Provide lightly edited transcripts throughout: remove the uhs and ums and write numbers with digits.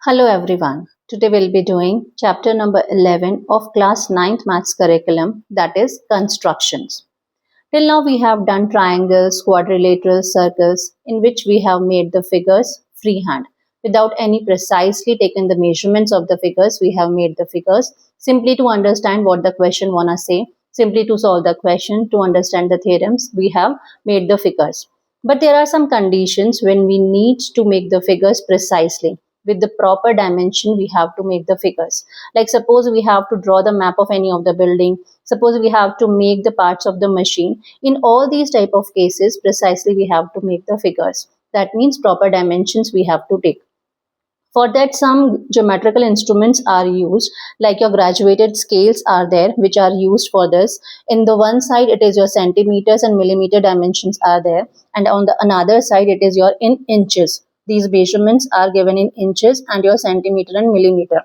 Hello everyone. Today we'll be doing chapter number 11 of class 9th maths curriculum, that is constructions. Till now we have done triangles, quadrilaterals, circles, in which we have made the figures freehand. Without any precisely taken the measurements of the figures, we have made the figures simply to understand what the question wanna say, simply to solve the question, to understand the theorems, we have made the figures. But there are some conditions when we need to make the figures precisely. With the proper dimension, we have to make the figures. Like suppose we have to draw the map of any of the building, suppose we have to make the parts of the machine. In all these type of cases, precisely we have to make the figures. That means proper dimensions we have to take. For that, some geometrical instruments are used, like your graduated scales are there, which are used for this. In the one side, it is your centimeters and millimeter dimensions are there, and on the another side, it is your in inches. These measurements are given in inches and your centimeter and millimeter.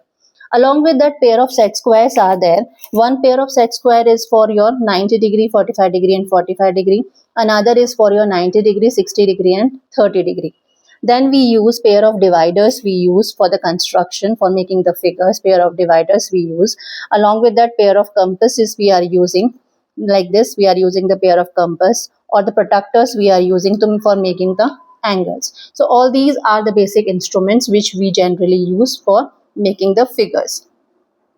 Along with that, pair of set squares are there. One pair of set square is for your 90 degree, 45 degree and 45 degree. Another is for your 90 degree, 60 degree and 30 degree. Then we use pair of dividers we use for the construction, for making the figures. Pair of dividers we use. Along with that, pair of compasses we are using. Like this, we are using the pair of compass, or the protractors we are using for making the angles. So all these are the basic instruments which we generally use for making the figures.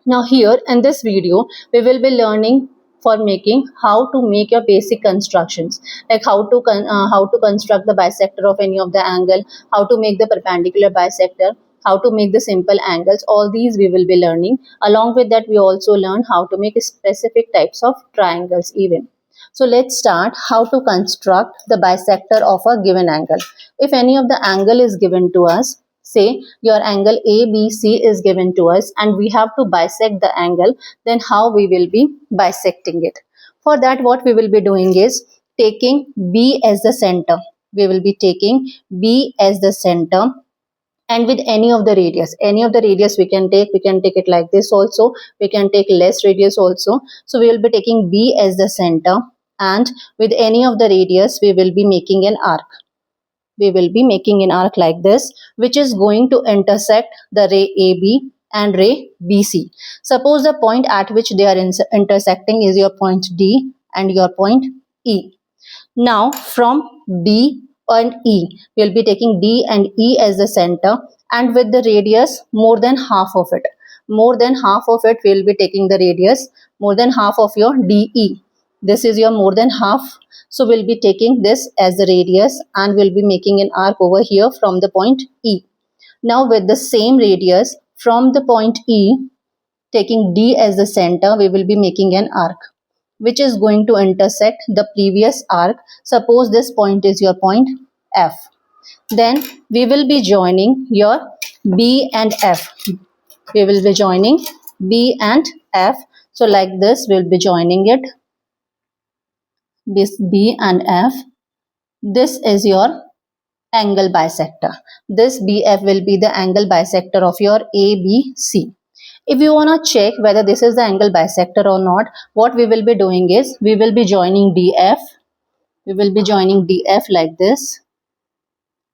Now here in this video, we will be learning for making how to make your basic constructions, like how to construct the bisector of any of the angle, how to make the perpendicular bisector, how to make the simple angles. All these we will be learning. Along with that, we also learn how to make specific types of triangles even. So let's start how to construct the bisector of a given angle. If any of the angle is given to us, say your angle ABC is given to us and we have to bisect the angle, then how we will be bisecting it? For that, what we will be doing is taking B as the center. We will be taking B as the center, and with any of the radius we can take it like this also, we can take less radius also. So we will be taking B as the center, and with any of the radius we will be making an arc. We will be making an arc like this, which is going to intersect the ray AB and ray BC. Suppose the point at which they are intersecting is your point D and your point E. Now from D and E, we will be taking D and E as the center, and with the radius more than half of it. More than half of it, we will be taking the radius, more than half of your DE. This is your more than half. So we'll be taking this as the radius and we'll be making an arc over here from the point E. Now with the same radius from the point E, taking D as the center, we will be making an arc which is going to intersect the previous arc. Suppose this point is your point F. Then we will be joining your B and F. We will be joining B and F. So like this, we'll be joining it. This B and F. This is your angle bisector. This BF will be the angle bisector of your ABC. If you want to check whether this is the angle bisector or not, what we will be doing is we will be joining DF. We will be joining DF like this,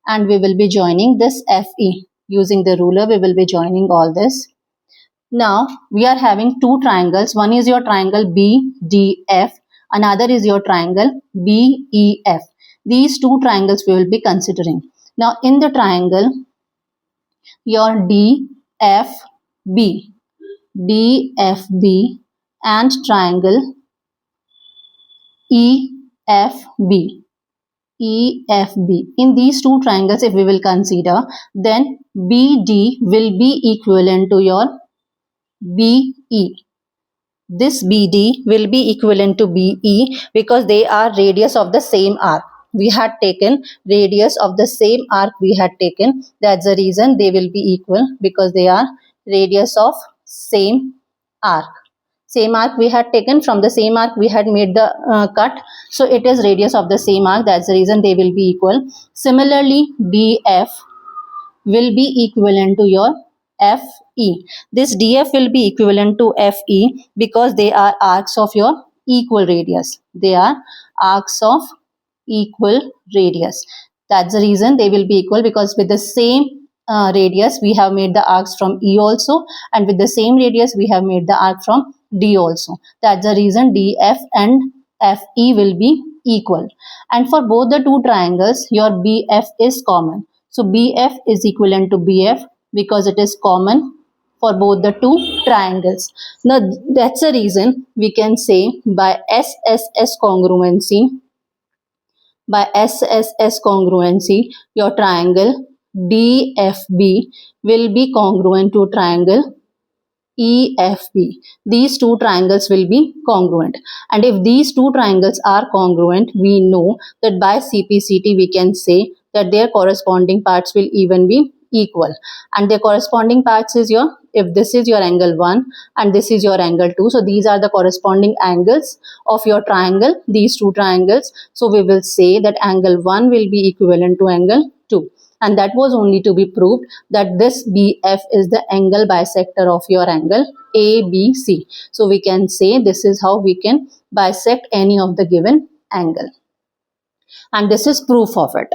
and we will be joining this FE. Using the ruler, we will be joining all this. Now we are having two triangles. One is your triangle BDF. Another is your triangle BEF. These two triangles we will be considering. Now in the triangle, your DFB and triangle EFB. In these two triangles, if we will consider, then BD will be equivalent to your BE. This BD will be equivalent to BE because they are radius of the same arc. We had taken radius of the same arc we had taken. That's the reason they will be equal, because they are radius of same arc. Same arc we had taken, from the same arc we had made the cut. So it is radius of the same arc. That's the reason they will be equal. Similarly, DF will be equivalent to your FE. This DF will be equivalent to FE because they are arcs of your equal radius. They are arcs of equal radius. That's the reason they will be equal, because with the same radius we have made the arcs from E also, and with the same radius we have made the arc from D also. That's the reason DF and FE will be equal. And for both the two triangles, your BF is common. So BF is equivalent to BF because it is common for both the two triangles. Now that's the reason we can say by SSS congruency, your triangle DFB will be congruent to triangle EFB. These two triangles will be congruent. And if these two triangles are congruent, we know that by CPCT we can say that their corresponding parts will even be equal. And their corresponding parts is your, if this is your angle 1 and this is your angle 2, so these are the corresponding angles of your triangle, these two triangles. So we will say that angle 1 will be equivalent to angle 2. And that was only to be proved that this BF is the angle bisector of your angle ABC. So we can say this is how we can bisect any of the given angle. And this is proof of it.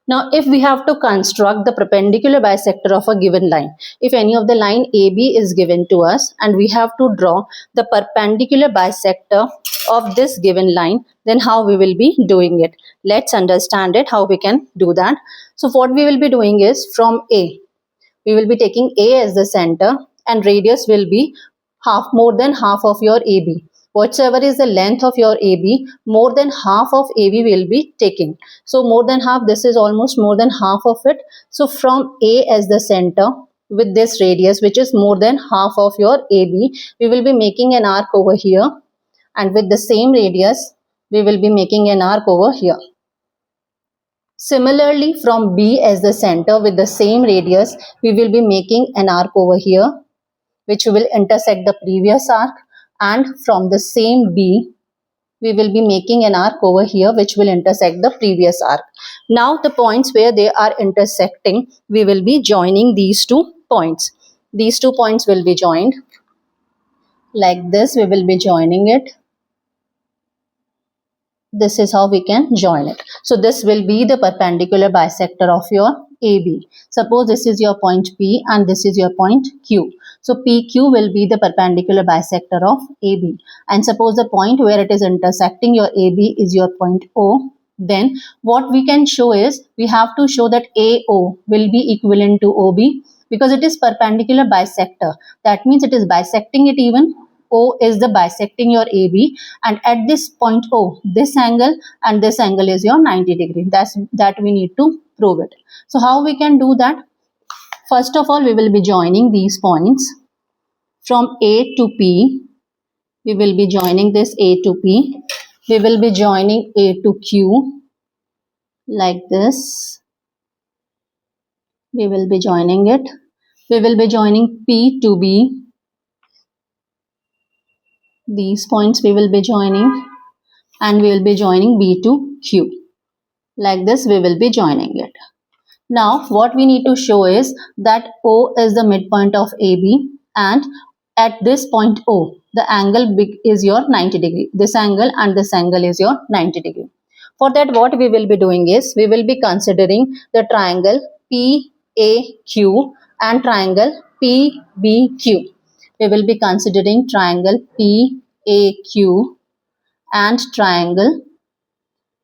Now, if we have to construct the perpendicular bisector of a given line, if any of the line AB is given to us and we have to draw the perpendicular bisector of this given line, then how we will be doing it? Let's understand it, how we can do that. So what we will be doing is from A, we will be taking A as the center and radius will be more than half of your AB. Whatsoever is the length of your AB, more than half of AB will be taken. So more than half, this is almost more than half of it. So from A as the center with this radius, which is more than half of your AB, we will be making an arc over here. And with the same radius, we will be making an arc over here. Similarly, from B as the center with the same radius, we will be making an arc over here, which will intersect the previous arc. And from the same B, we will be making an arc over here, which will intersect the previous arc. Now, the points where they are intersecting, we will be joining these two points. These two points will be joined. Like this, we will be joining it. This is how we can join it. So this will be the perpendicular bisector of your AB. Suppose this is your point P and this is your point Q. So PQ will be the perpendicular bisector of AB. And suppose the point where it is intersecting your AB is your point O. Then what we can show is, we have to show that AO will be equivalent to OB because it is perpendicular bisector. That means it is bisecting it even. O is the bisecting your AB, and at this point O, this angle and this angle is your 90 degree. That we need to prove it. So how we can do that? First of all, we will be joining these points from A to P. We will be joining this A to P. We will be joining A to Q like this. We will be joining it. We will be joining P to B. These points we will be joining, and we will be joining B to Q. Like this, we will be joining it. Now, what we need to show is that O is the midpoint of AB, and at this point O, the angle is your 90 degree. This angle and this angle is your 90 degree. For that, what we will be doing is, we will be considering the triangle PAQ and triangle PBQ. We will be considering triangle PAQ and triangle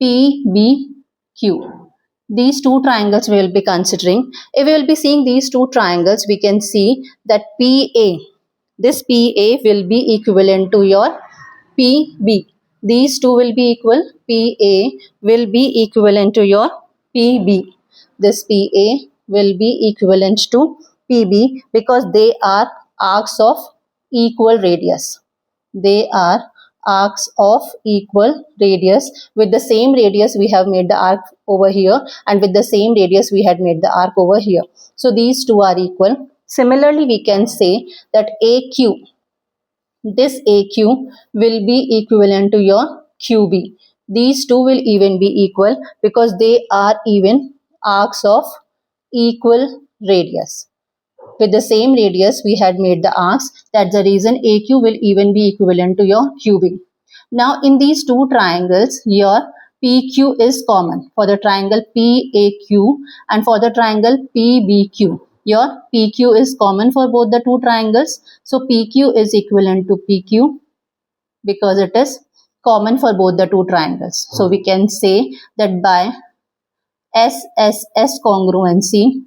PBQ. These two triangles we will be considering. If we will be seeing these two triangles, we can see that PA, this PA will be equivalent to your PB. These two will be equal. PA will be equivalent to your PB. This PA will be equivalent to PB because they are arcs of equal radius. They are arcs of equal radius. With the same radius we have made the arc over here, and with the same radius we had made the arc over here. So these two are equal. Similarly, we can say that AQ, this AQ will be equivalent to your QB. These two will even be equal because they are even arcs of equal radius. With the same radius we had made the arcs. That's the reason AQ will even be equivalent to your QB. Now in these two triangles, your PQ is common for the triangle PAQ and for the triangle PBQ. your PQ is common for both the two triangles. So PQ is equivalent to PQ because it is common for both the two triangles. So we can say that by SSS congruency,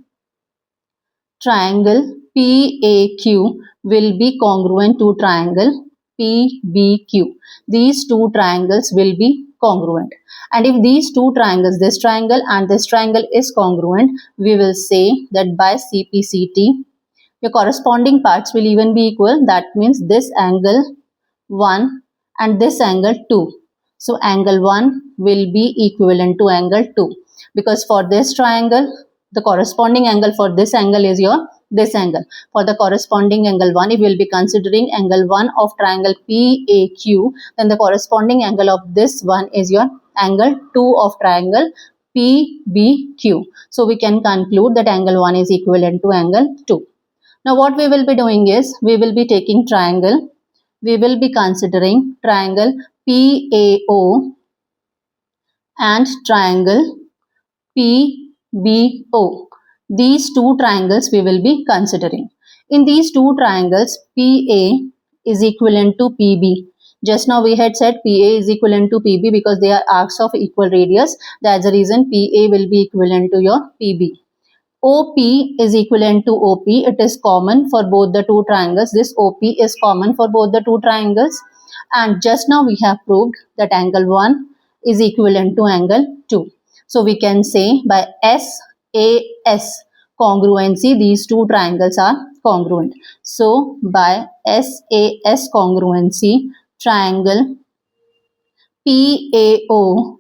triangle PAQ will be congruent to triangle PBQ. These two triangles will be congruent. And if these two triangles, this triangle and this triangle is congruent, we will say that by CPCT, your corresponding parts will even be equal. That means this angle 1 and this angle 2. So angle 1 will be equivalent to angle 2 because for this triangle, the corresponding angle for this angle is your this angle. For the corresponding angle 1, if we will be considering angle 1 of triangle PAQ, then the corresponding angle of this one is your angle 2 of triangle PBQ. So we can conclude that angle 1 is equivalent to angle 2. Now what we will be doing is, we will be taking triangle, we will be considering triangle PAO and triangle PBO. These two triangles we will be considering. In these two triangles, PA is equivalent to PB. Just now we had said PA is equivalent to PB because they are arcs of equal radius. That's the reason PA will be equivalent to your PB. OP is equivalent to OP. It is common for both the two triangles. This OP is common for both the two triangles. And just now we have proved that angle 1 is equivalent to angle 2. So we can say by SAS congruency, these two triangles are congruent. So by SAS congruency, triangle PAO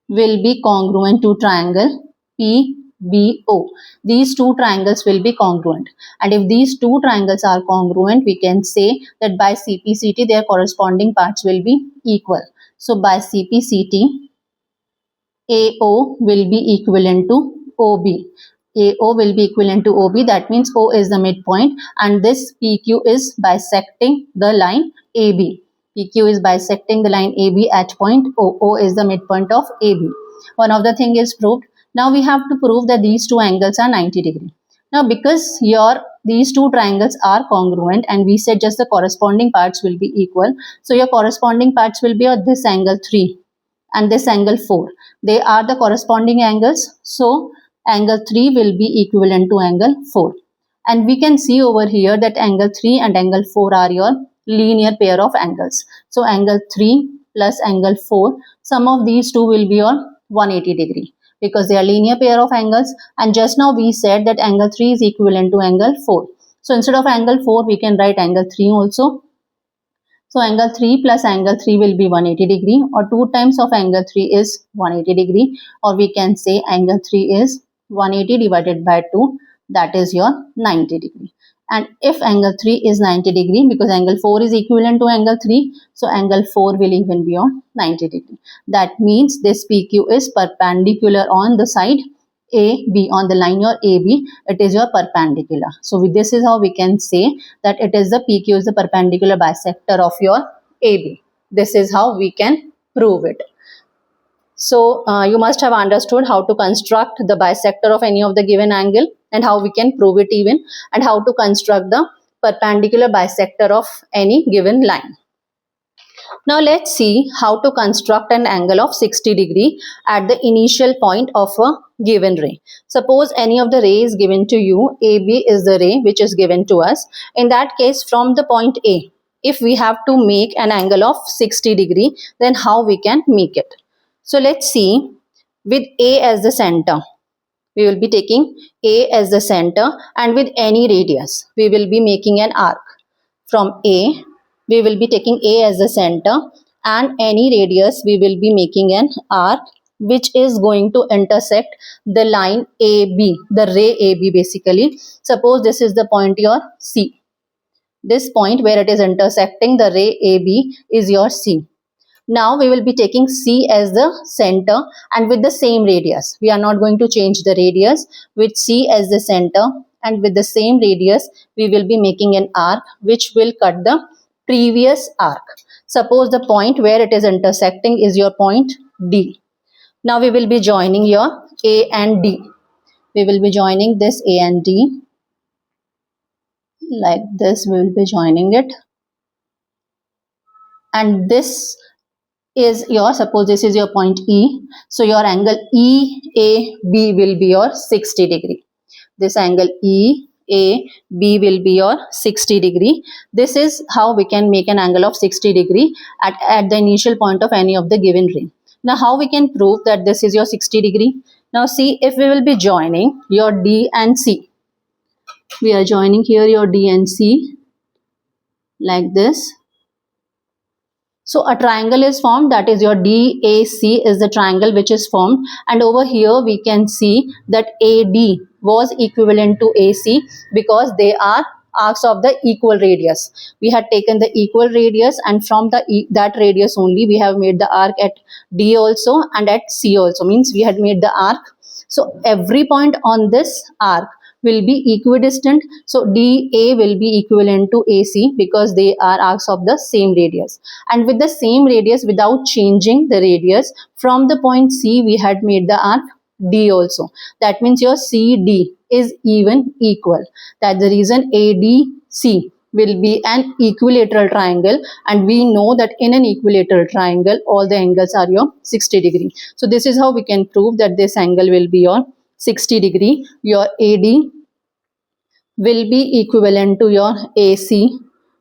will be congruent to triangle PBO. These two triangles will be congruent. And if these two triangles are congruent, we can say that by CPCT, their corresponding parts will be equal. So by CPCT, AO will be equivalent to OB. AO will be equivalent to OB. That means O is the midpoint and this PQ is bisecting the line AB. PQ is bisecting the line AB at point O. O is the midpoint of AB. One of the thing is proved. Now we have to prove that these two angles are 90 degree. Now because these two triangles are congruent and we said just the corresponding parts will be equal. So your corresponding parts will be this angle 3 and this angle 4. They are the corresponding angles. So angle 3 will be equivalent to angle 4. And we can see over here that angle 3 and angle 4 are your linear pair of angles. So angle 3 plus angle 4, sum of these two will be your 180 degree because they are linear pair of angles. And just now we said that angle 3 is equivalent to angle 4. So instead of angle 4, we can write angle 3 also. So angle 3 plus angle 3 will be 180 degree, or 2 times of angle 3 is 180 degree, or we can say angle 3 is 180 divided by 2, that is your 90 degree. And if angle 3 is 90 degree, because angle 4 is equivalent to angle 3, so angle 4 will even be on 90 degree. That means this PQ is perpendicular on the side AB, on the line your AB, it is your perpendicular. So this is how we can say that it is the PQ is the perpendicular bisector of your AB. This is how we can prove it. So you must have understood how to construct the bisector of any of the given angle and how we can prove it even, and how to construct the perpendicular bisector of any given line. Now let's see how to construct an angle of 60 degree at the initial point of a given ray. Suppose any of the ray is given to you, AB is the ray which is given to us. In that case, from the point A, if we have to make an angle of 60 degree, then how we can make it? So let's see, with A as the center, we will be taking A as the center, and with any radius, we will be making an arc. From A, we will be taking A as the center, and any radius, we will be making an arc which is going to intersect the line AB, the ray AB basically. Suppose this is the point your C. This point where it is intersecting the ray AB is your C. Now we will be taking C as the center and with the same radius. We are not going to change the radius. With C as the center and with the same radius, we will be making an arc which will cut the previous arc. Suppose the point where it is intersecting is your point D. Now we will be joining your A and D. We will be joining this A and D. like this. We will be joining it, and this is your, suppose this is your point E, so your angle EAB will be your 60 degree. This angle EAB will be your 60 degree. This is how we can make an angle of 60 degree at the initial point of any of the given ray. Now how we can prove that this is your 60 degree? Now see, if we will be joining your D and C, we are joining here your D and C like this. So a triangle is formed, that is your DAC is the triangle which is formed, and over here we can see that AD was equivalent to AC because they are arcs of the equal radius. We had taken the equal radius, and from that radius only we have made the arc at D also and at C also, means we had made the arc. So every point on this arc will be equidistant. So DA will be equivalent to AC because they are arcs of the same radius. And with the same radius, without changing the radius, from the point C we had made the arc D also. That means your CD is even equal. That's the reason ADC will be an equilateral triangle, and we know that in an equilateral triangle all the angles are your 60 degree. So this is how we can prove that this angle will be your 60 degree. Your AD will be equivalent to your AC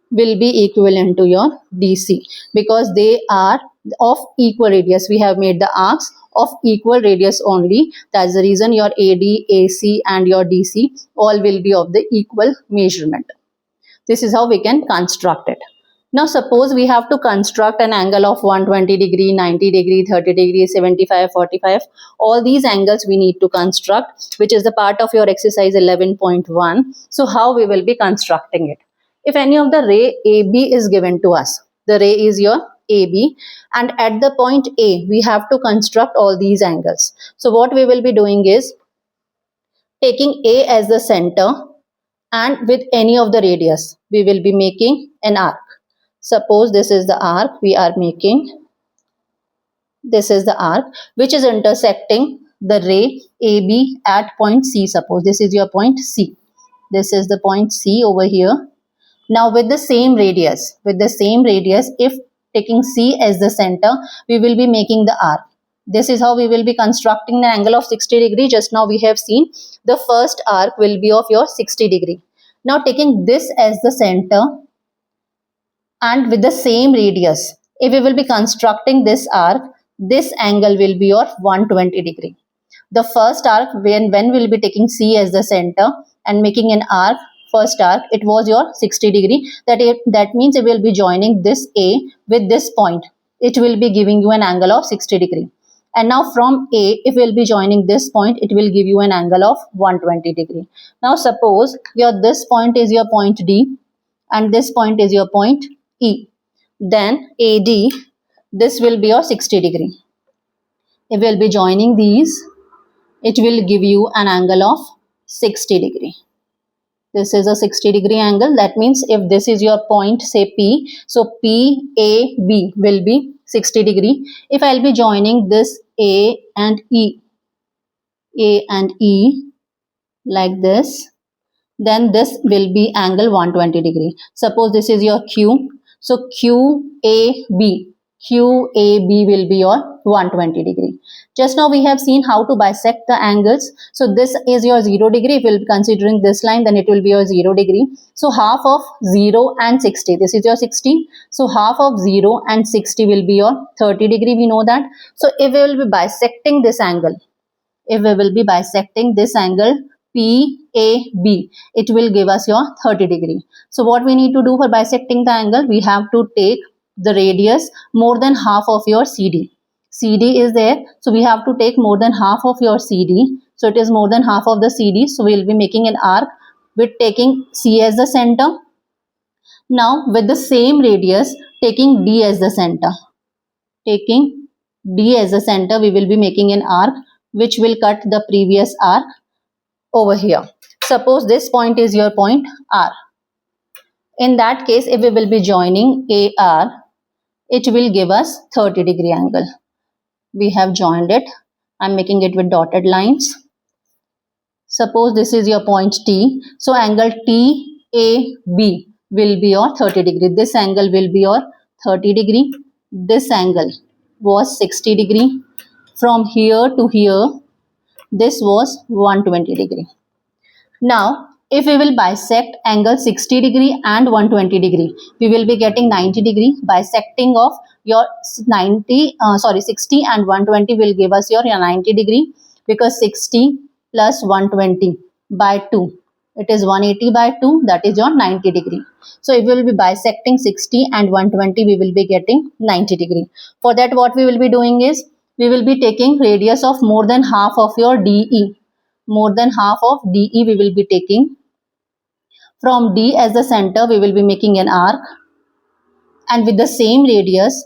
will be equivalent to your DC because they are of equal radius. We have made the arcs of equal radius only. That's the reason your AD, AC and your DC all will be of the equal measurement. This is how we can construct it. Now suppose we have to construct an angle of 120 degree, 90 degree, 30 degree, 75, 45. All these angles we need to construct, which is the part of your exercise 11.1. So how we will be constructing it? If any of the ray AB is given to us, the ray is your AB, and at the point A we have to construct all these angles. So what we will be doing is taking A as the center, and with any of the radius we will be making an arc. Suppose this is the arc we are making. This is the arc which is intersecting the ray AB at point C. Suppose this is your point C. This is the point C over here. Now with the same radius, if taking C as the center, we will be making the arc. This is how we will be constructing an angle of 60 degree. Just now we have seen the first arc will be of your 60 degree. Now taking this as the center and with the same radius, if we will be constructing this arc, this angle will be your 120 degree. The first arc, when we'll be taking C as the center and making an arc, first arc, it was your 60 degree. That means it will be joining this A with this point. It will be giving you an angle of 60 degree. And now from A, if we'll be joining this point, it will give you an angle of 120 degree. Now suppose this point is your point D and this point is your point E. Then AD, this will be your 60 degree. If we'll be joining these, it will give you an angle of 60 degree. This is a 60 degree angle. That means if this is your point, say P, so PAB will be 60 degree. If I'll be joining this A and E like this, then this will be angle 120 degree. Suppose this is your Q, so QAB will be your 120 degree. Just now we have seen how to bisect the angles. So this is your 0 degree. If we'll be considering this line, then it will be your 0 degree. So half of 0 and 60, this is your 60. So half of 0 and 60 will be your 30 degree. We know that. So if we will be bisecting this angle, PAB, it will give us your 30 degree. So what we need to do for bisecting the angle, we have to take the radius more than half of your CD. CD is there, so we have to take more than half of your CD. So it is more than half of the CD. So we will be making an arc with taking C as the center. Now with the same radius, taking D as the center. Taking D as the center, we will be making an arc which will cut the previous arc over here. Suppose this point is your point R. In that case, if we will be joining AR, it will give us 30 degree angle. We have joined it. I'm making it with dotted lines. Suppose this is your point T. So angle AB will be your 30 degree. This angle will be your 30 degree. This angle was 60 degree. From here to here, this was 120 degree. Now, if we will bisect angle 60 degree and 120 degree, we will be getting 90 degree. Bisecting of your 60 and 120 will give us your 90 degree, because 60 plus 120 by 2, it is 180 by 2, that is your 90 degree. So if we will be bisecting 60 and 120, we will be getting 90 degree. For that, what we will be doing is, we will be taking radius of more than half of your DE. More than half of DE we will be taking. From D as the center, we will be making an arc, and with the same radius,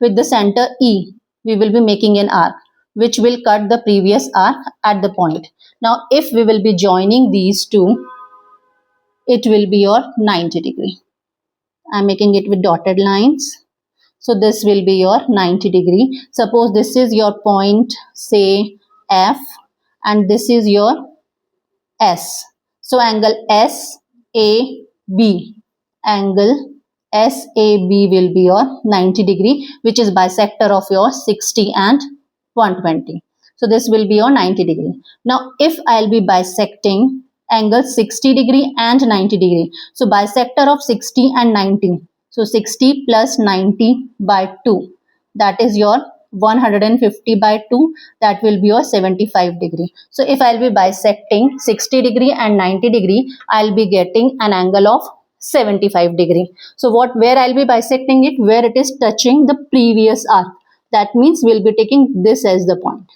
with the center E, we will be making an arc which will cut the previous arc at the point. Now, if we will be joining these two, it will be your 90 degree. I am making it with dotted lines. So this will be your 90 degree. Suppose this is your point, say F, and this is your S. So angle SAB, angle SAB will be your 90 degree, which is bisector of your 60 and 120. So this will be your 90 degree. Now if I'll be bisecting angle 60 degree and 90 degree, so bisector of 60 and 90, so 60 plus 90 by 2, that is your 150 by 2, that will be your 75 degree. So if I'll be bisecting 60 degree and 90 degree, I'll be getting an angle of 75 degree. So where I'll be bisecting it? Where it is touching the previous arc. That means we'll be taking this as the point.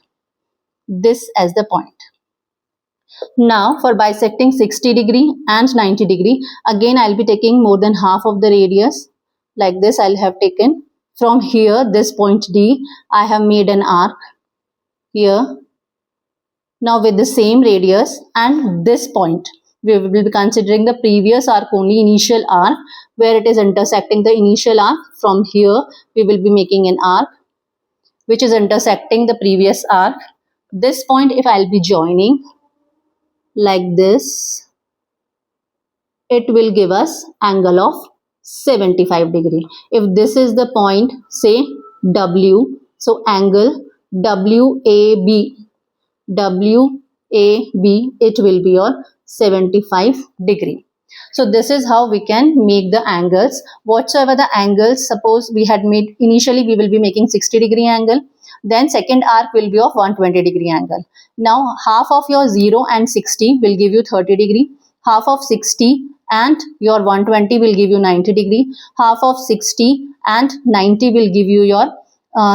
This as the point. Now for bisecting 60 degree and 90 degree, again I'll be taking more than half of the radius. Like this I'll have taken. From here, this point D, I have made an arc here. Now with the same radius and this point, we will be considering the previous arc only, initial arc, where it is intersecting the initial arc. From here, we will be making an arc which is intersecting the previous arc. This point, if I'll be joining like this, it will give us angle of 75 degree. If this is the point, say W, so angle WAB, it will be your 75 degree. So this is how we can make the angles. Whatsoever the angles, suppose we had made initially, we will be making 60 degree angle. Then second arc will be of 120 degree angle. Now half of your 0 and 60 will give you 30 degree. Half of 60 and your 120 will give you 90 degree. Half of 60 and 90 will give you your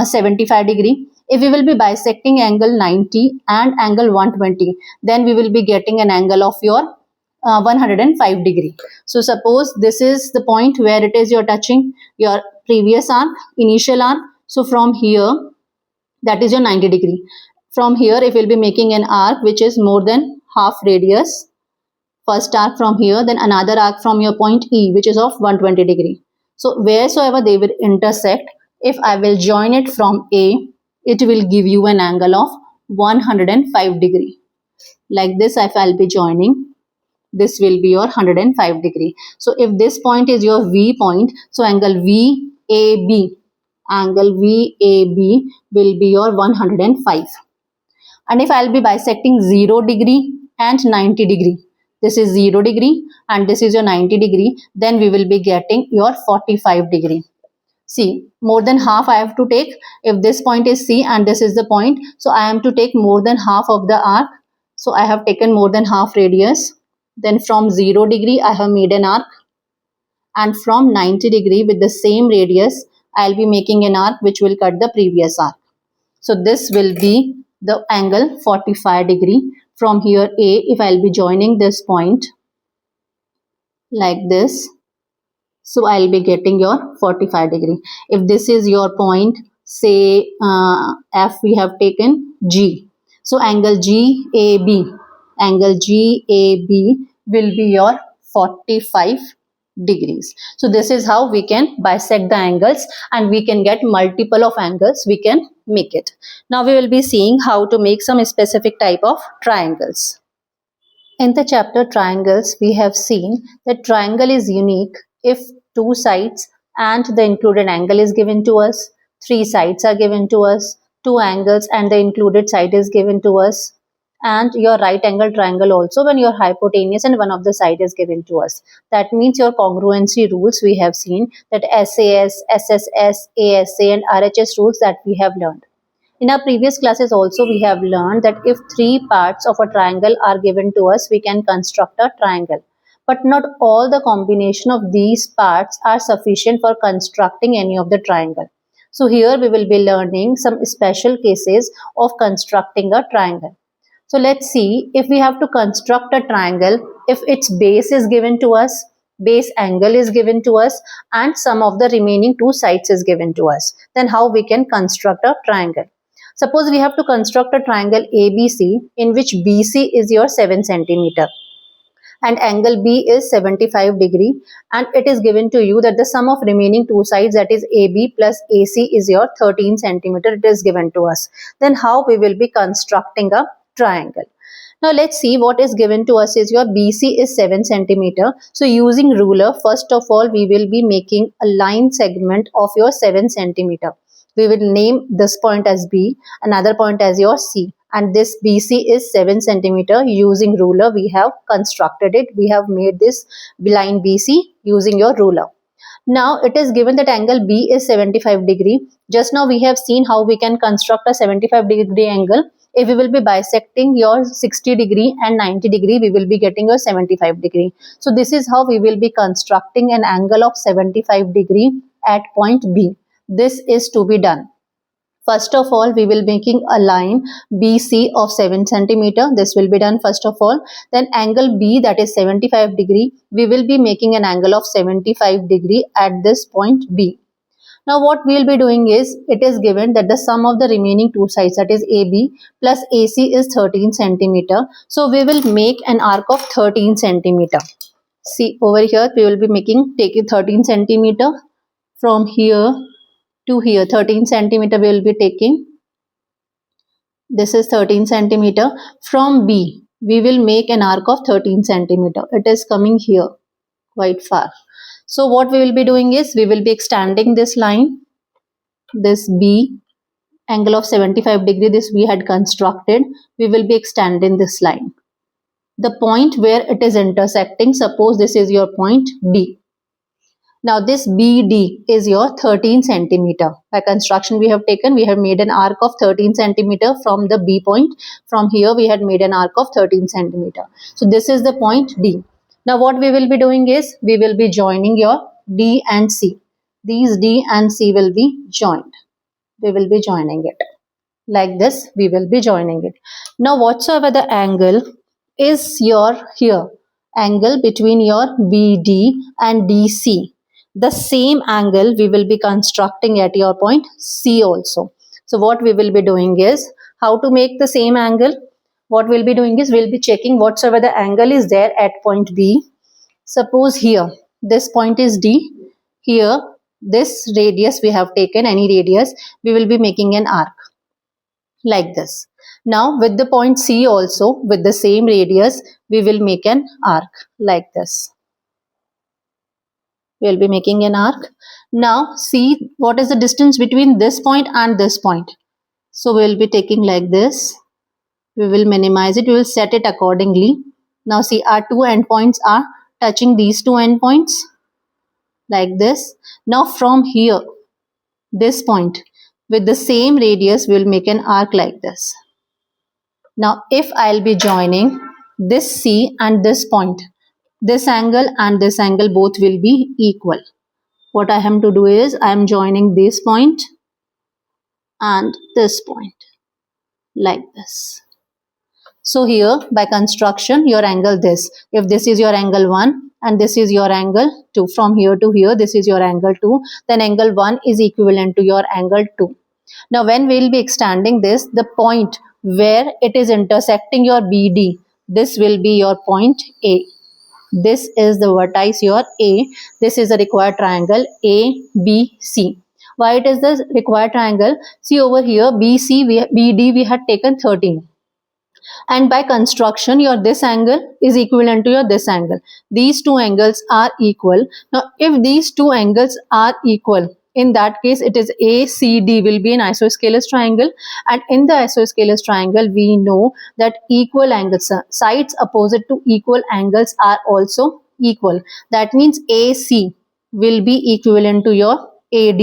75 degree. If we will be bisecting angle 90 and angle 120, then we will be getting an angle of your 105 degree. So suppose this is the point where it is you're touching your previous arc, initial arc. So from here, that is your 90 degree. From here, if we'll be making an arc which is more than half radius, first arc from here, then another arc from your point E, which is of 120 degree. So wheresoever they will intersect, if I will join it from A, it will give you an angle of 105 degree. Like this, if I'll be joining, this will be your 105 degree. So if this point is your V point, so angle VAB will be your 105. And if I'll be bisecting 0 degree and 90 degree, this is 0 degree and this is your 90 degree, then we will be getting your 45 degree. See, more than half I have to take. If this point is C and this is the point, so I am to take more than half of the arc. So I have taken more than half radius. Then from 0 degree, I have made an arc. And from 90 degree with the same radius, I'll be making an arc which will cut the previous arc. So this will be the angle 45 degree. From here A, if I'll be joining this point like this, so I'll be getting your 45 degree. If this is your point, say F, we have taken G. So angle GAB will be your 45 degrees. So this is how we can bisect the angles, and we can get multiple of angles, we can make it. Now we will be seeing how to make some specific type of triangles. In the chapter triangles, we have seen that triangle is unique if two sides and the included angle is given to us, three sides are given to us, two angles and the included side is given to us, and your right angle triangle also when your hypotenuse and one of the side is given to us. That means your congruency rules we have seen, that SAS, SSS, ASA and RHS rules that we have learned. In our previous classes also we have learned that if three parts of a triangle are given to us, we can construct a triangle. But not all the combination of these parts are sufficient for constructing any of the triangle. So here we will be learning some special cases of constructing a triangle. So let's see, if we have to construct a triangle, if its base is given to us, base angle is given to us, and some of the remaining two sides is given to us, then how we can construct a triangle. Suppose we have to construct a triangle ABC in which BC is your 7 centimeter and angle B is 75 degree, and it is given to you that the sum of remaining two sides, that is AB plus AC, is your 13 centimeter. It is given to us. Then how we will be constructing a triangle? Now let's see, what is given to us is your BC is 7 centimeter. So using ruler, first of all we will be making a line segment of your 7 centimeter. We will name this point as B, another point as your C, and this BC is 7 centimeter. Using ruler we have constructed it. We have made this line BC using your ruler. Now it is given that angle B is 75 degree. Just now we have seen how we can construct a 75 degree angle. If we will be bisecting your 60 degree and 90 degree, we will be getting your 75 degree. So this is how we will be constructing an angle of 75 degree at point B. This is to be done. First of all, we will be making a line BC of 7 centimeter. This will be done first of all. Then angle B, that is 75 degree. We will be making an angle of 75 degree at this point B. Now what we will be doing is, it is given that the sum of the remaining two sides, that is AB plus AC, is 13 centimeter. So we will make an arc of 13 centimeter. See over here, we will be taking 13 centimeter from here to here. 13 centimeter we will be taking. This is 13 centimeter. From B, we will make an arc of 13 centimeter. It is coming here quite far. So what we will be doing is, we will be extending this line, this B, angle of 75 degree, this we had constructed. We will be extending this line. The point where it is intersecting, suppose this is your point D. Now this BD is your 13 centimeter. By construction we have made an arc of 13 centimeter from the B point. From here we had made an arc of 13 centimeter. So this is the point D. Now what we will be doing is, we will be joining your D and C. These D and C will be joined. We will be joining it. Like this, we will be joining it. Now whatsoever the angle is your here, angle between your BD and DC, the same angle we will be constructing at your point C also. So what we will be doing is, how to make the same angle? What we'll be doing is, we'll be checking whatsoever the angle is there at point B. Suppose here, this point is D. Here, this radius we have taken, any radius, we will be making an arc like this. Now with the point C also, with the same radius, we will make an arc like this. We will be making an arc. Now see what is the distance between this point and this point. So we will be taking like this. We will minimize it. We will set it accordingly. Now see, our two endpoints are touching these two endpoints like this. Now from here, this point, with the same radius, we will make an arc like this. Now if I'll be joining this C and this point, this angle and this angle both will be equal. What I have to do is, I am joining this point and this point like this. So here by construction, your angle this, if this is your angle 1 and this is your angle 2, from here to here this is your angle 2, then angle 1 is equivalent to your angle 2. Now when we will be extending this, the point where it is intersecting your BD, this will be your point A. This is the vertex your A. This is the required triangle ABC. Why it is the required triangle? See over here, BD we had taken 13. and by construction your this angle is equivalent to your this angle. These two angles are equal. Now if these two angles are equal, in that case it is ACD will be an isosceles triangle, and in the isosceles triangle we know that equal angles, sides opposite to equal angles are also equal. That means AC will be equivalent to your AD,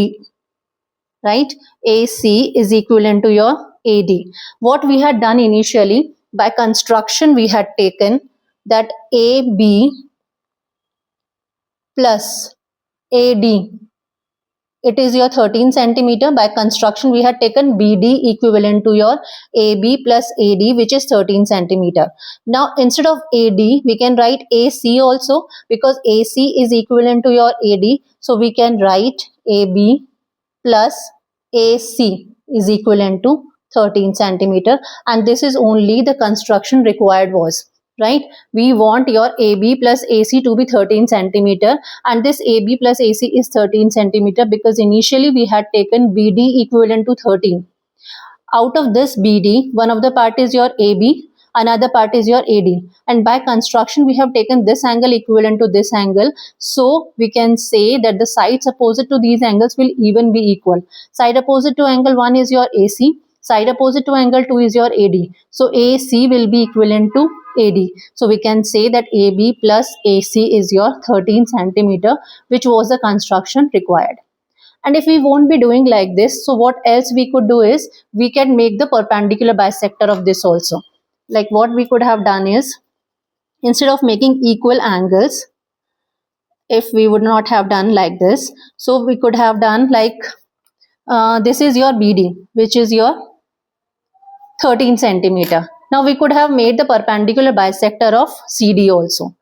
right? AC is equivalent to your AD. What we had done initially, by construction we had taken that AB plus AD, it is your 13 centimeter. By construction we had taken BD equivalent to your AB plus AD, which is 13 centimeter. Now instead of AD we can write AC also, because AC is equivalent to your AD, so we can write AB plus AC is equivalent to 13 centimeter, and this is only the construction required was, right? We want your AB plus AC to be 13 centimeter, and this AB plus AC is 13 centimeter because initially we had taken BD equivalent to 13. Out of this BD, one of the part is your AB, another part is your AD, and by construction we have taken this angle equivalent to this angle, so we can say that the sides opposite to these angles will even be equal. Side opposite to angle 1 is your AC, side opposite to angle 2 is your AD, so AC will be equivalent to AD. So we can say that AB plus AC is your 13 centimeter, which was the construction required. And if we won't be doing like this, so what else we could do is we can make the perpendicular bisector of this also. Like what we could have done is, instead of making equal angles, if we would not have done like this, so we could have done like this is your BD, which is your 13 centimeter. Now we could have made the perpendicular bisector of CD also.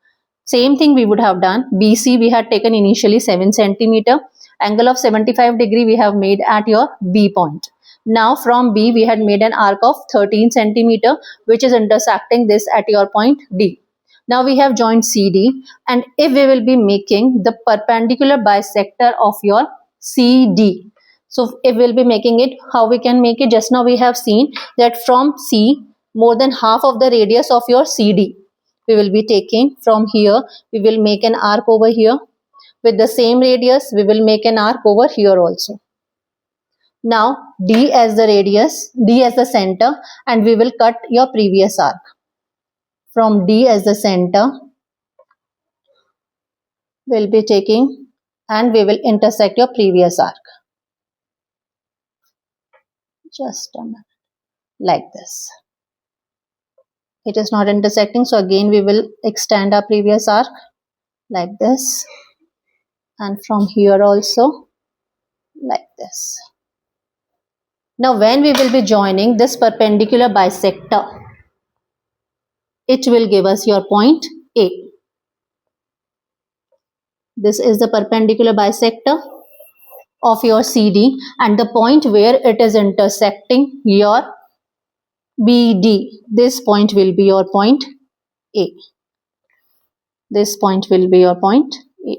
Same thing we would have done. BC we had taken initially 7 centimeter. Angle of 75 degree we have made at your B point. Now from B we had made an arc of 13 centimeter, which is intersecting this at your point D. Now we have joined CD, and if we will be making the perpendicular bisector of your CD, so if we'll be making it, how we can make it? Just now we have seen that from C, more than half of the radius of your CD we will be taking from here. We will make an arc over here. With the same radius, we will make an arc over here also. Now D as the radius, D as the center, and we will cut your previous arc. From D as the center, we'll be taking and we will intersect your previous arc. Just a minute. Like this. It is not intersecting, so again we will extend our previous arc like this, and from here also like this. Now when we will be joining this perpendicular bisector, it will give us your point A. This is the perpendicular bisector of your CD, and the point where it is intersecting your BD, this point will be your point A. This point will be your point A.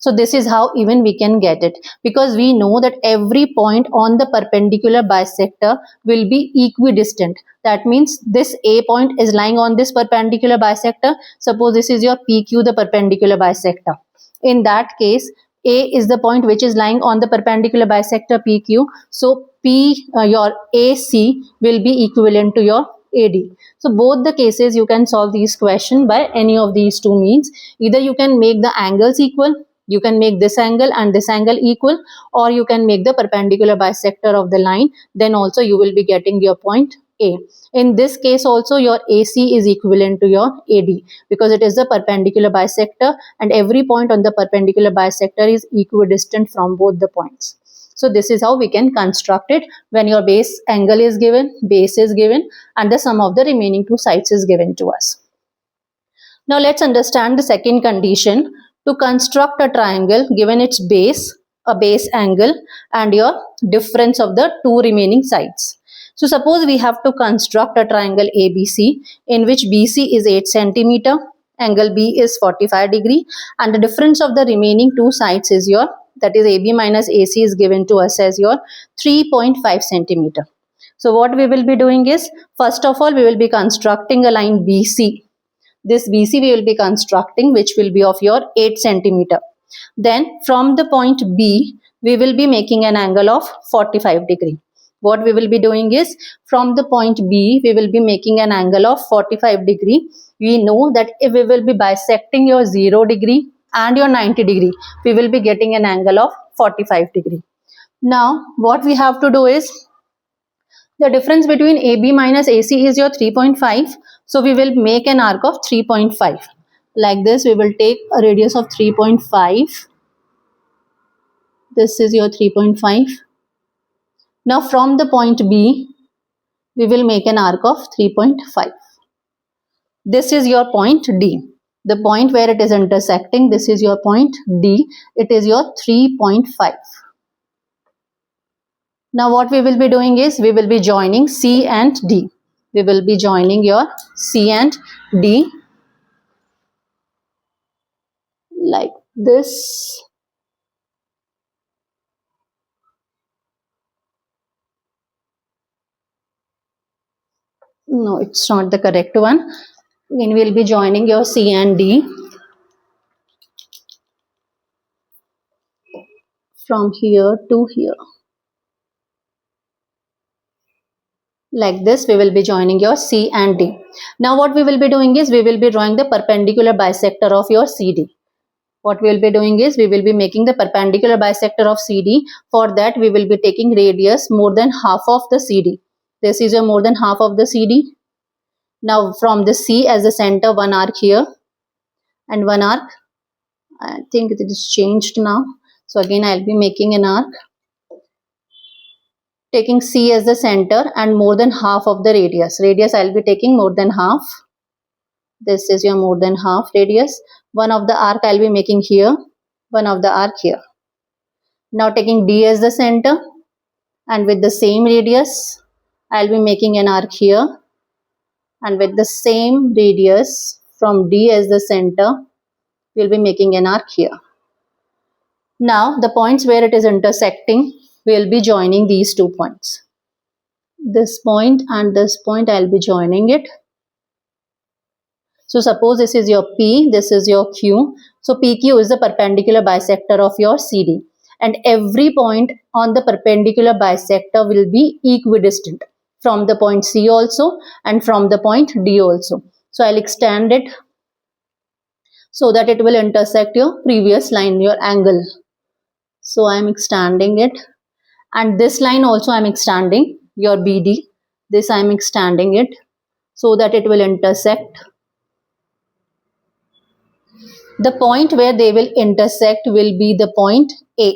So this is how even we can get it, because we know that every point on the perpendicular bisector will be equidistant. That means this A point is lying on this perpendicular bisector. Suppose this is your PQ, the perpendicular bisector. In that case, A is the point which is lying on the perpendicular bisector PQ. So your AC will be equivalent to your AD. So both the cases you can solve these questions by any of these two means. Either you can make the angles equal, you can make this angle and this angle equal, or you can make the perpendicular bisector of the line. Then also you will be getting your point A. In this case also your AC is equivalent to your AD, because it is the perpendicular bisector, and every point on the perpendicular bisector is equidistant from both the points. So this is how we can construct it when your base angle is given, base is given, and the sum of the remaining two sides is given to us. Now let's understand the second condition. To construct a triangle given its base, a base angle, and your difference of the two remaining sides. So suppose we have to construct a triangle ABC, in which BC is 8 centimeter, angle B is 45 degree, and the difference of the remaining two sides is your, that is AB minus AC, is given to us as your 3.5 centimeter. So what we will be doing is, first of all, we will be constructing a line BC. This BC we will be constructing, which will be of your 8 centimeter. Then from the point B, we will be making an angle of 45 degree. What we will be doing is, from the point B, we will be making an angle of 45 degree. We know that if we will be bisecting your 0 degree and your 90 degree, we will be getting an angle of 45 degree. Now, what we have to do is, the difference between AB minus AC is your 3.5. So we will make an arc of 3.5. Like this, we will take a radius of 3.5. This is your 3.5. Now from the point B, we will make an arc of 3.5. This is your point D. The point where it is intersecting, this is your point D. It is your 3.5. Now what we will be doing is, we will be joining C and D. We will be joining your C and D like this. No, it's not the correct one. Then we will be joining your C and D from here to here. Like this, we will be joining your C and D. Now what we will be doing is, we will be drawing the perpendicular bisector of your CD. What we will be doing is, we will be making the perpendicular bisector of CD. For that, we will be taking radius more than half of the CD. This is a more than half of the CD. Now from the C as the center, one arc here and one arc. I think it is changed now. So again, I'll be making an arc, taking C as the center and more than half of the radius. Radius I'll be taking more than half. This is your more than half radius. One of the arc I'll be making here, one of the arc here. Now taking D as the center and with the same radius, I'll be making an arc here, and with the same radius from D as the center, we'll be making an arc here. Now the points where it is intersecting, we'll be joining these 2 points. This point and this point, I'll be joining it. So suppose this is your P, this is your Q. So PQ is the perpendicular bisector of your CD. And every point on the perpendicular bisector will be equidistant from the point C also and from the point D also. So I'll extend it so that it will intersect your previous line, your angle. So I'm extending it. And this line also I'm extending, your BD. This I'm extending it so that it will intersect. The point where they will intersect will be the point A.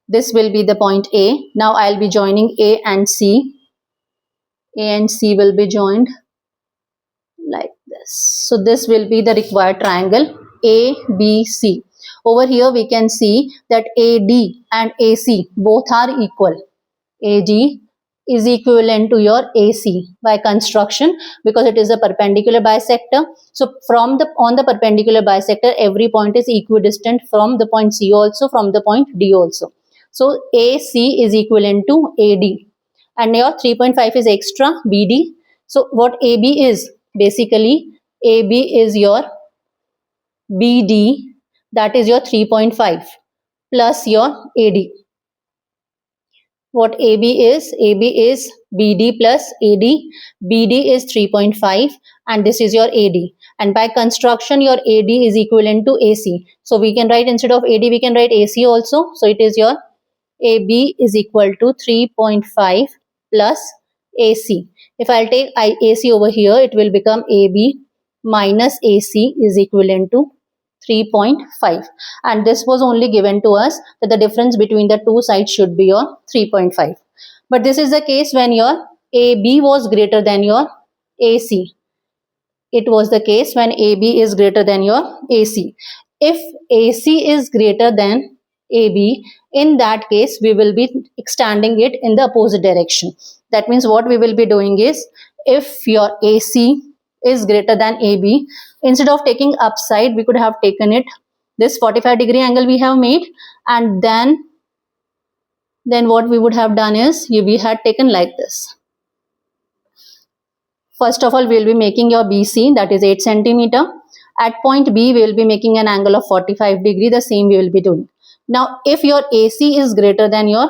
This will be the point A. Now I'll be joining A and C. A and C will be joined like this. So this will be the required triangle ABC. Over here we can see that AD and AC both are equal. AD is equivalent to your AC by construction, because it is a perpendicular bisector. So from on the perpendicular bisector, every point is equidistant from the point C also, from the point D also. So AC is equivalent to AD, and your 3.5 is extra BD. So what AB is, basically AB is your BD, that is your 3.5 plus your AD. What AB is BD plus AD. BD is 3.5 and this is your AD. And by construction, your AD is equivalent to AC. So we can write, instead of AD, we can write AC also. So it is your AB is equal to 3.5 plus AC. If I'll take AC over here, it will become AB minus AC is equivalent to 3.5, and this was only given to us that the difference between the two sides should be your 3.5. But this is the case when your AB was greater than your AC. It was the case when AB is greater than your AC. If AC is greater than AB, in that case we will be extending it in the opposite direction. That means what we will be doing is, if your AC is greater than AB, instead of taking upside, we could have taken it this 45 degree angle we have made, and then then what we would have done is we had taken like this. First of all, we will be making your BC, that is 8 centimeter. At point B, we will be making an angle of 45 degree. The same we will be doing. Now, if your AC is greater than your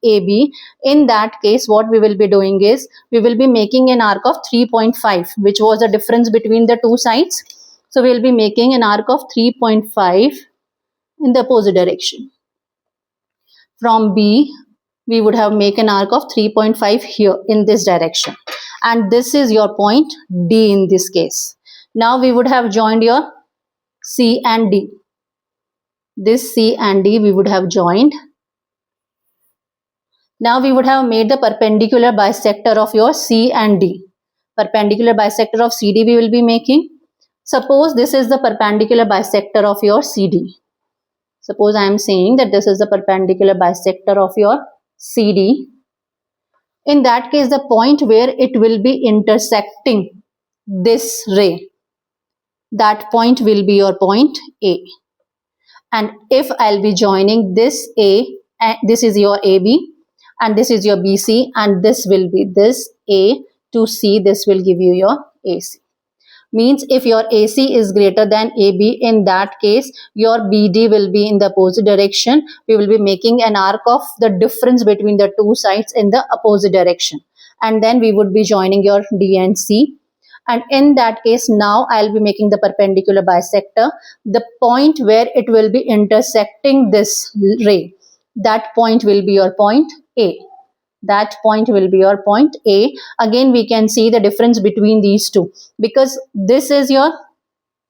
AB, in that case, what we will be doing is, we will be making an arc of 3.5, which was the difference between the two sides. So, we will be making an arc of 3.5 in the opposite direction. From B, we would have make an arc of 3.5 here in this direction. And this is your point D in this case. Now we would have joined your C and D. This C and D we would have joined. Now we would have made the perpendicular bisector of your C and D. Perpendicular bisector of CD we will be making. Suppose this is the perpendicular bisector of your CD. Suppose I am saying that this is the perpendicular bisector of your CD. In that case, the point where it will be intersecting this ray, that point will be your point A. And if I'll be joining this A, this is your AB, and this is your BC, and this will be this A to C, this will give you your AC. Means if your AC is greater than AB, in that case, your BD will be in the opposite direction. We will be making an arc of the difference between the two sides in the opposite direction. And then we would be joining your D and C. And in that case, now I'll be making the perpendicular bisector. The point where it will be intersecting this ray, that point will be your point A. That point will be your point A. Again, we can see the difference between these two, because this is your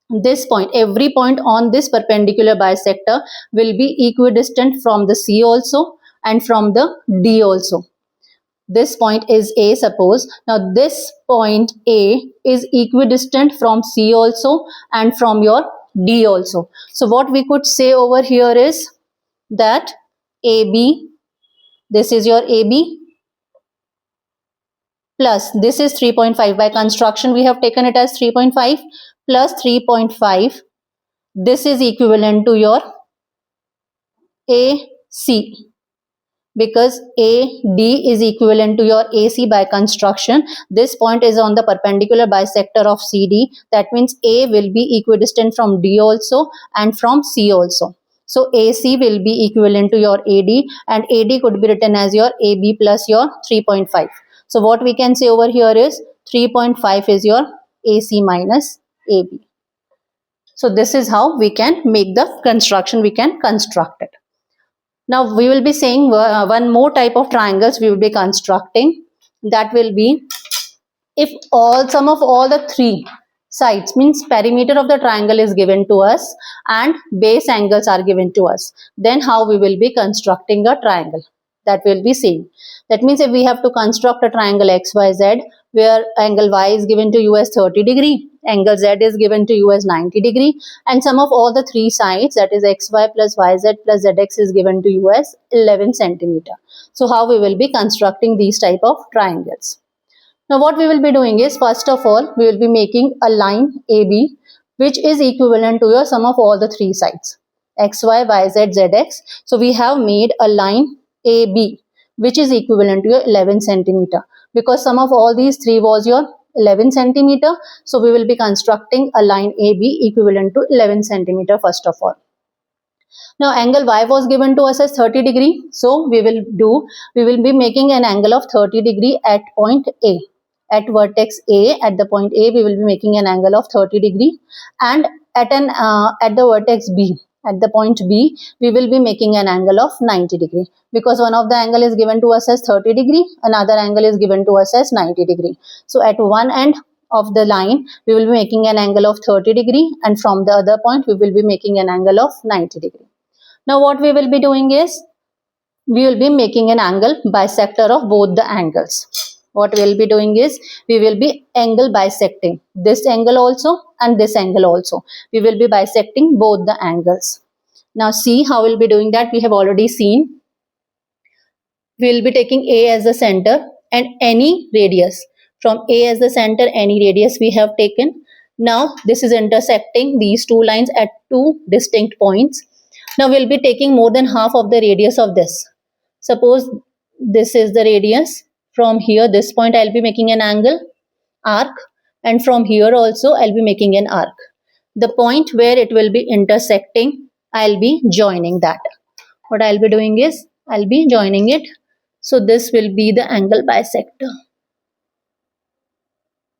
this point. Every point on this perpendicular bisector will be equidistant from the C also and from the D also. This point is A, suppose. Now this point A is equidistant from C also and from your D also. So what we could say over here is that AB, this is your AB, plus this is 3.5. By construction we have taken it as 3.5 plus 3.5. This is equivalent to your AC, because AD is equivalent to your AC by construction. This point is on the perpendicular bisector of CD. That means A will be equidistant from D also and from C also. So AC will be equivalent to your AD, and AD could be written as your AB plus your 3.5. So what we can say over here is 3.5 is your AC minus AB. So this is how we can make the construction, we can construct it. Now we will be saying one more type of triangles we will be constructing. That will be, if sum of all the three sides, means perimeter of the triangle is given to us and base angles are given to us, then how we will be constructing a triangle, that will be same. That means if we have to construct a triangle XYZ, where angle Y is given to you as 30 degree, angle Z is given to you as 90 degree, and sum of all the three sides, that is XY plus YZ plus ZX, is given to you as 11 centimeter. So how we will be constructing these type of triangles. Now what we will be doing is, first of all, we will be making a line AB, which is equivalent to your sum of all the three sides, XY, YZ, ZX. So we have made a line AB, which is equivalent to your 11 centimeter, because sum of all these three was your 11 centimeter. So we will be constructing a line AB equivalent to 11 centimeter first of all. Now angle Y was given to us as 30 degree. So we will be making an angle of 30 degree at point A. At vertex A, at the point A, we will be making an angle of 30 degree, and at the vertex B, at the point B, we will be making an angle of 90 degree, because one of the angle is given to us as 30 degree, another angle is given to us as 90 degree. So at one end of the line, we will be making an angle of 30 degree, and from the other point, we will be making an angle of 90 degree. Now what we will be doing is, we will be making an angle bisector of both the angles. What we will be doing is, we will be angle bisecting this angle also and this angle also. We will be bisecting both the angles. Now see how we will be doing that. We have already seen. We will be taking A as the center and any radius. From A as the center, any radius we have taken. Now this is intersecting these two lines at two distinct points. Now we will be taking more than half of the radius of this. Suppose this is the radius. From here, this point I'll be making an angle, arc, and from here also I'll be making an arc. The point where it will be intersecting, I'll be joining that. What I'll be doing is, I'll be joining it. So this will be the angle bisector.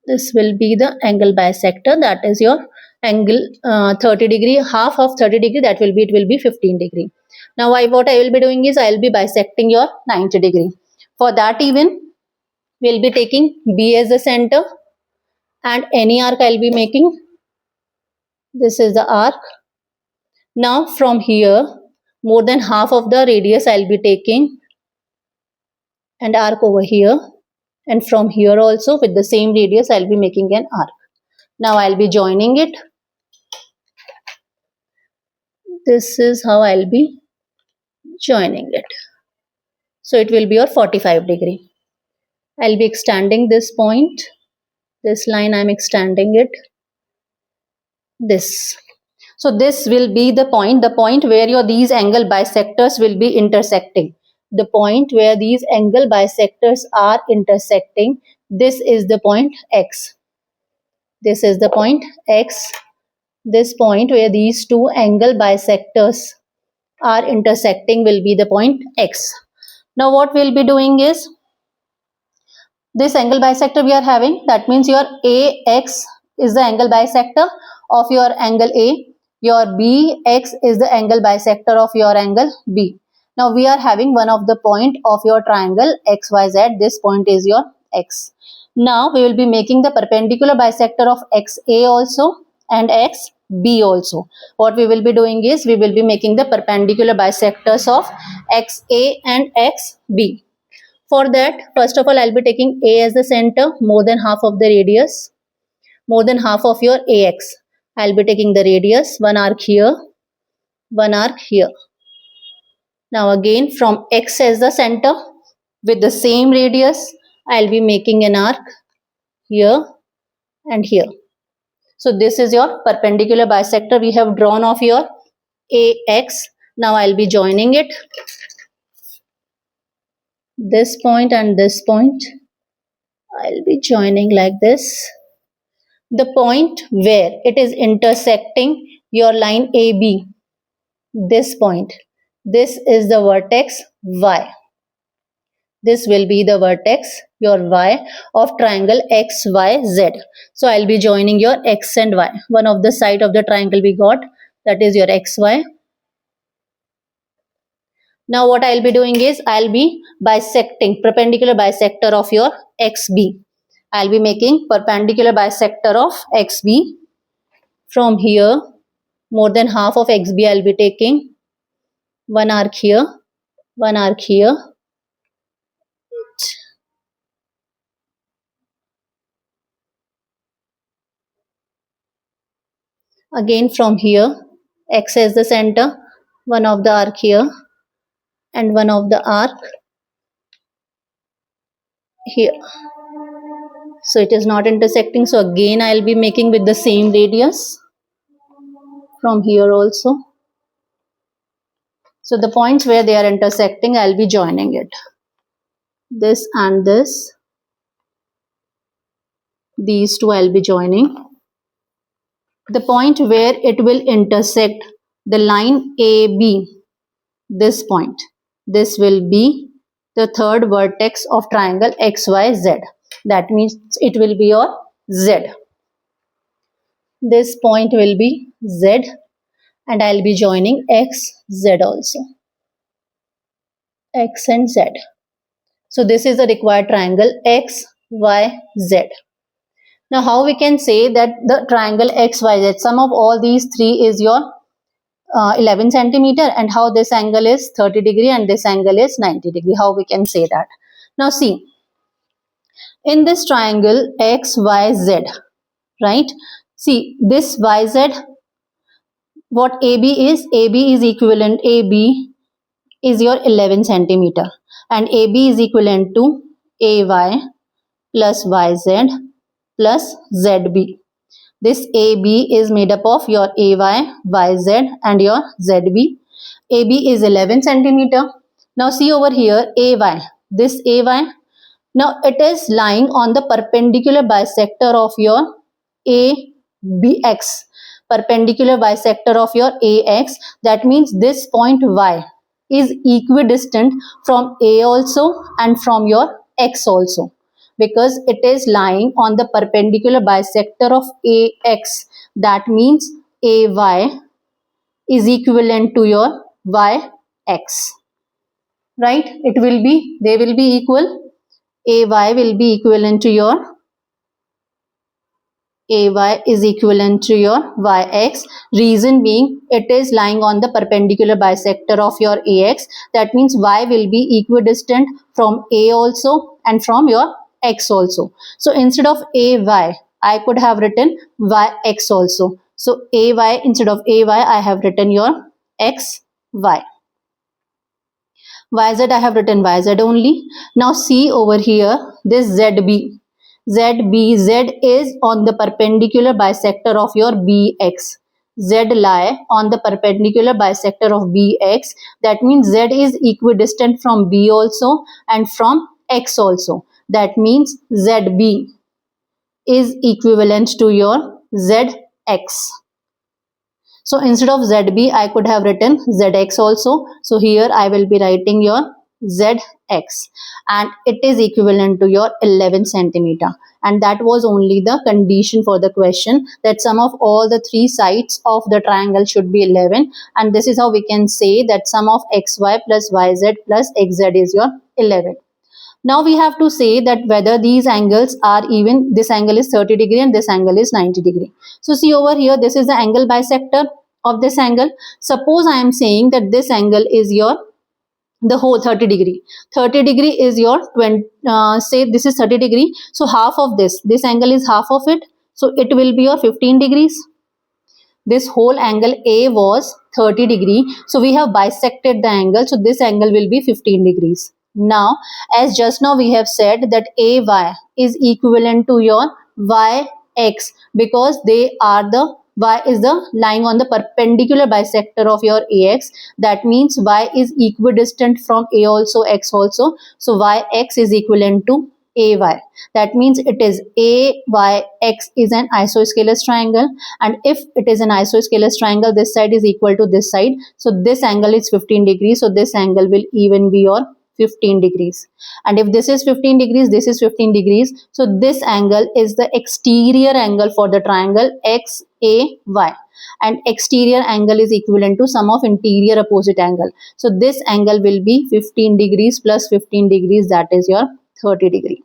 This will be the angle bisector, that is your angle 30 degree, half of 30 degree, that will be, it will be 15 degree. Now what I will be doing is, I will be bisecting your 90 degree. For that even, we will be taking B as the center and any arc I will be making. This is the arc. Now from here, more than half of the radius I will be taking and arc over here. And from here also with the same radius I will be making an arc. Now I will be joining it. This is how I will be joining it. So it will be your 45 degree. I will be extending this point. This line I am extending it. This. So this will be the point where your these angle bisectors will be intersecting. The point where these angle bisectors are intersecting, this is the point X. This is the point X. This point where these two angle bisectors are intersecting will be the point X. Now what we'll be doing is, this angle bisector we are having, that means your AX is the angle bisector of your angle A. Your BX is the angle bisector of your angle B. Now we are having one of the point of your triangle XYZ. This point is your X. Now we will be making the perpendicular bisector of XA also and XB also. What we will be doing is, we will be making the perpendicular bisectors of XA and XB. For that, first of all, I'll be taking A as the center, more than half of the radius, more than half of your AX. I'll be taking the radius, one arc here, one arc here. Now again, from X as the center, with the same radius, I'll be making an arc here and here. So this is your perpendicular bisector we have drawn of your AX. Now I'll be joining it. This point and this point, I'll be joining like this. The point where it is intersecting your line AB, this point, this is the vertex Y. This will be the vertex, your Y, of triangle XYZ. So I'll be joining your X and Y. One of the side of the triangle we got, that is your XY. Now what I'll be doing is, I'll be bisecting, perpendicular bisector of your XB. I'll be making perpendicular bisector of XB. From here, more than half of XB I'll be taking. One arc here, one arc here. Again from here, X as the center, one of the arc here and one of the arc here. So it is not intersecting, so again I'll be making with the same radius from here also. So the points where they are intersecting, I'll be joining it. This and this, these two I'll be joining. The point where it will intersect the line AB, this point, this will be the third vertex of triangle XYZ. That means it will be your Z. This point will be Z and I'll be joining X, Z also. X and Z. So this is the required triangle X, Y, Z. Now how we can say that the triangle XYZ, sum of all these three is your 11 centimeter, and how this angle is 30 degree and this angle is 90 degree. How we can say that? Now see, in this triangle XYZ, right? See this YZ, what AB is equivalent, AB is your 11 centimeter and AB is equivalent to AY plus YZ plus ZB. This AB is made up of your AY, YZ and your ZB. AB is 11 centimeter. Now see over here AY. This AY, now it is lying on the perpendicular bisector of your ABX. Perpendicular bisector of your AX. That means this point Y is equidistant from A also and from your X also, because it is lying on the perpendicular bisector of AX. That means AY is equivalent to your YX. Right? It will be, they will be equal. AY will be equivalent to your AY is equivalent to your YX. Reason being, it is lying on the perpendicular bisector of your AX. That means Y will be equidistant from A also and from your X also. So instead of AY, I could have written YX also. So AY, instead of AY, I have written your XY. YZ, I have written YZ only. Now see over here, this ZB. Z is on the perpendicular bisector of your BX. Z lie on the perpendicular bisector of BX. That means Z is equidistant from B also and from X also. That means ZB is equivalent to your ZX. So instead of ZB, I could have written ZX also. So here I will be writing your ZX, and it is equivalent to your 11 centimeter. And that was only the condition for the question, that sum of all the three sides of the triangle should be 11. And this is how we can say that sum of XY plus YZ plus XZ is your 11. Now we have to say that whether these angles are even. This angle is 30 degree and this angle is 90 degree. So see over here, this is the angle bisector of this angle. Suppose I am saying that this angle is your the whole 30 degree. 30 degree is your 20, say this is 30 degree. So half of this angle is half of it. So it will be your 15 degrees. This whole angle A was 30 degree. So we have bisected the angle. So this angle will be 15 degrees. Now, as just now we have said that AY is equivalent to your YX, because they are the Y is the lying on the perpendicular bisector of your AX. That means Y is equidistant from A also, X also. So YX is equivalent to AY. That means it is AYX is an isosceles triangle, and if it is an isosceles triangle, this side is equal to this side. So this angle is 15 degrees. So this angle will even be your 15 degrees. And if this is 15 degrees, this is 15 degrees. So this angle is the exterior angle for the triangle XAY. And exterior angle is equivalent to sum of interior opposite angle. So this angle will be 15 degrees plus 15 degrees, that is your 30 degree.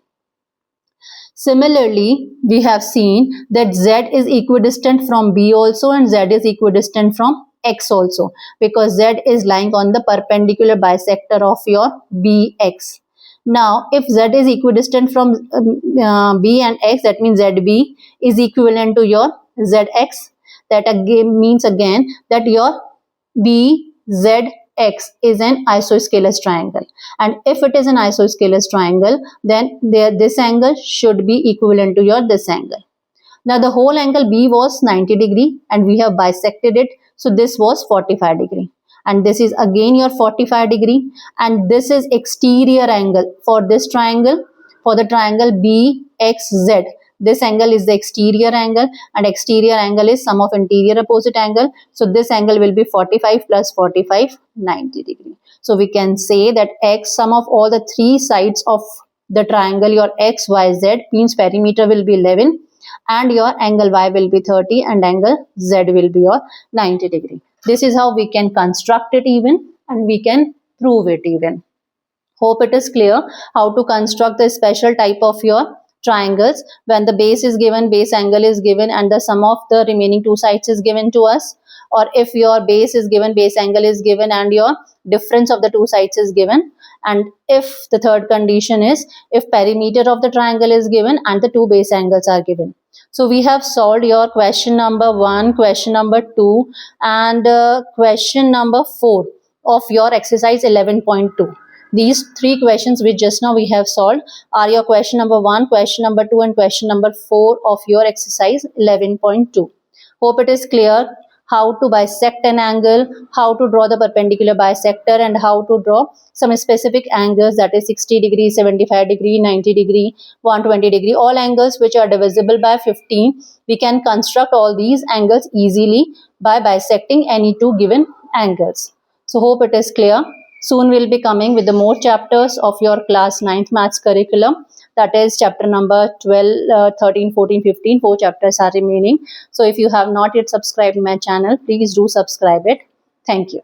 Similarly, we have seen that Z is equidistant from B also and Z is equidistant from X also, because Z is lying on the perpendicular bisector of your BX. Now, if Z is equidistant from B and X, that means ZB is equivalent to your ZX. That again means that your BZX is an isosceles triangle. And if it is an isosceles triangle, then this angle should be equivalent to your this angle. Now the whole angle B was 90 degree and we have bisected it. So this was 45 degree. And this is again your 45 degree. And this is exterior angle for this triangle, for the triangle BXZ. This angle is the exterior angle, and exterior angle is sum of interior opposite angle. So this angle will be 45 plus 45, 90 degree. So we can say that X, sum of all the three sides of the triangle, your XYZ, means perimeter will be 11. And your angle Y will be 30 and angle Z will be your 90 degree. This is how we can construct it even, and we can prove it even. Hope it is clear how to construct the special type of your triangles when the base is given, base angle is given, and the sum of the remaining two sides is given to us. Or if your base is given, base angle is given, and your difference of the two sides is given. And if the third condition is if perimeter of the triangle is given and the two base angles are given. So we have solved your question number 1, question number 2, and question number 4 of your exercise 11.2. These three questions which just now we have solved are your question number 1, question number 2, and question number 4 of your exercise 11.2. Hope it is clear how to bisect an angle, how to draw the perpendicular bisector, and how to draw some specific angles, that is 60 degree, 75 degree, 90 degree, 120 degree, all angles which are divisible by 15. We can construct all these angles easily by bisecting any two given angles. So hope it is clear. Soon we'll be coming with the more chapters of your class 9th maths curriculum. That is chapter number 12, 13, 14, 15. 4 chapters are remaining. So if you have not yet subscribed my channel, please do subscribe it. Thank you.